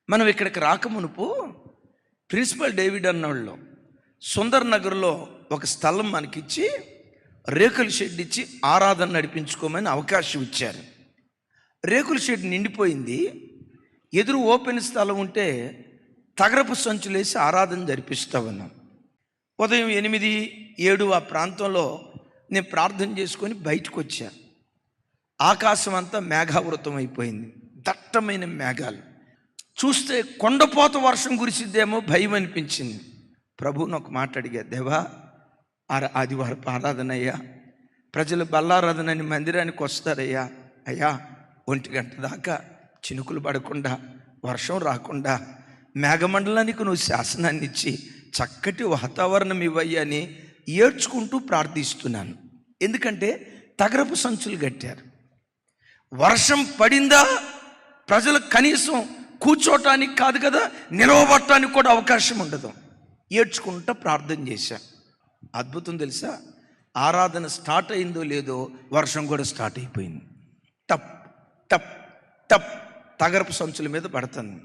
మనం ఇక్కడికి రాకమునుపు principal David అన్నోళ్ళు సుందర్ నగర్లో ఒక స్థలం మనకిచ్చి రేకుల షెడ్ ఇచ్చి ఆరాధన నడిపించుకోమని అవకాశం ఇచ్చారు. రేకుల షెడ్ నిండిపోయింది. ఎదురు ఓపెన్ స్థలం ఉంటే తగరపు సంచులేసి ఆరాధన జరిపిస్తూ ఉన్నాం. ఉదయం 8, 7 ఆ ప్రాంతంలో నేను ప్రార్థన చేసుకొని బయటకు వచ్చాను. ఆకాశం అంతా మేఘావృతం అయిపోయింది, దట్టమైన మేఘాలు. చూస్తే కొండపోత వర్షం కురిసిద్దేమో భయం అనిపించింది. ప్రభువుని ఒక మాట అడిగా, దేవా ఆదివారపు ఆరాధన అయ్యా, ప్రజలు బల్లారాధనని మందిరానికి వస్తారయ్యా, అయ్యా 1 గంట దాకా చినుకులు పడకుండా వర్షం రాకుండా మేఘమండలానికి నువ్వు శాసనాన్ని ఇచ్చి చక్కటి వాతావరణం ఇవ్వయ్యా అని ఏడ్చుకుంటూ ప్రార్థిస్తున్నాను. ఎందుకంటే తగరపు సంచులు కట్టారు. వర్షం పడిందా ప్రజలు కనీసం కూర్చోటానికి కాదు కదా, నిలవబట్టడానికి కూడా అవకాశం ఉండదు. ఏడ్చుకుంటూ ప్రార్థన చేశా. అద్భుతం తెలుసా, ఆరాధన స్టార్ట్ అయిందో లేదో వర్షం కూడా స్టార్ట్ అయిపోయింది. టప్ టప్ టప్ తగరపు సంచుల మీద పడుతుంది.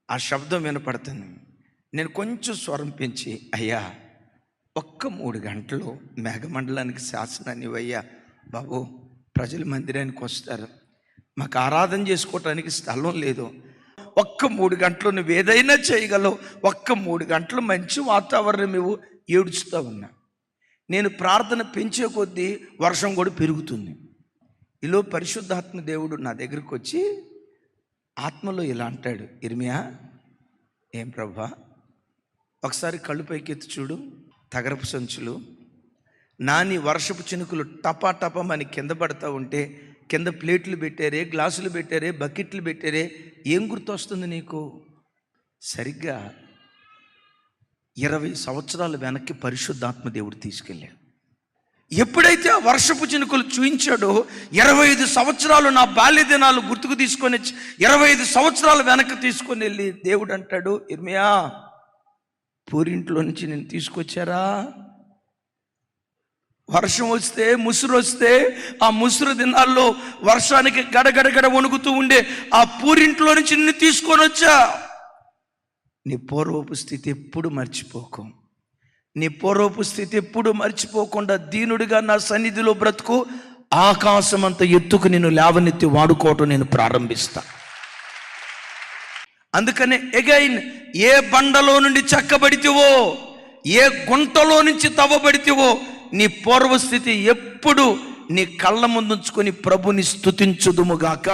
ఆ శబ్దం వినపడుతుంది. నేను కొంచెం స్వరం పెంచి, అయ్యా 3 గంటలు మేఘమండలానికి శాసనాన్ని ఇవ్వయ్యా బాబు, ప్రజలు మందిరానికి వస్తారు, మాకు ఆరాధన చేసుకోవటానికి స్థలం లేదు, 3 గంటలు నువ్వు ఏదైనా చేయగలవు, 3 గంటలు మంచి వాతావరణం ఇవ్వు. ఏడుస్తూ ఉన్నా. నేను ప్రార్థన పెంచే కొద్దీ వర్షం కూడా పెరుగుతుంది. ఈలో పరిశుద్ధాత్మ దేవుడు నా దగ్గరికి వచ్చి ఆత్మలో ఇలా అంటాడు, ఇర్మియా, ఏం ప్రభా, ఒకసారి కళ్ళు పైకెత్తి చూడు, తగరపు సంచులు నాని వర్షపు చినుకులు టపా టపమని కింద పడతా ఉంటే కింద ప్లేట్లు పెట్టారే, గ్లాసులు పెట్టారే, బకెట్లు పెట్టారే, ఏం గుర్తొస్తుంది నీకు? సరిగ్గా 20 సంవత్సరాల వెనక్కి పరిశుద్ధాత్మ దేవుడు తీసుకెళ్ళాడు. ఎప్పుడైతే ఆ వర్షపు చినుకులు చూయించాడో 25 సంవత్సరాలు నా బాల్య దినాలు గుర్తుకు తీసుకొని 25 సంవత్సరాలు వెనక్కి తీసుకొని వెళ్ళి దేవుడు అంటాడు, ఇర్మియా, పూరింట్లో నుంచి నేను తీసుకొచ్చారా? వర్షం వస్తే, ముసురు వస్తే, ఆ ముసురు దినాల్లో వర్షానికి గడగడగడ వణుకుతూ ఉండే ఆ పూరింట్లో నుంచి నిన్ను తీసుకొని వచ్చా. నీ పూర్వపు స్థితి ఎప్పుడు మర్చిపోకు. నీ పూర్వపు స్థితి ఎప్పుడు మర్చిపోకుండా దీనుడిగా నా సన్నిధిలో బ్రతుకు. ఆకాశం అంత ఎత్తుకు నేను లేవనెత్తి వాడుకోవటం నేను ప్రారంభిస్తా. అందుకనే ఎగైన్, ఏ బండలో నుండి చెక్కబడితివో, ఏ గుంటలో నుంచి తవ్వబడితివో, నీ పూర్వస్థితి ఎప్పుడు నీ కళ్ళ ముందుంచుకొని ప్రభుని స్తుతించుదుముగాక.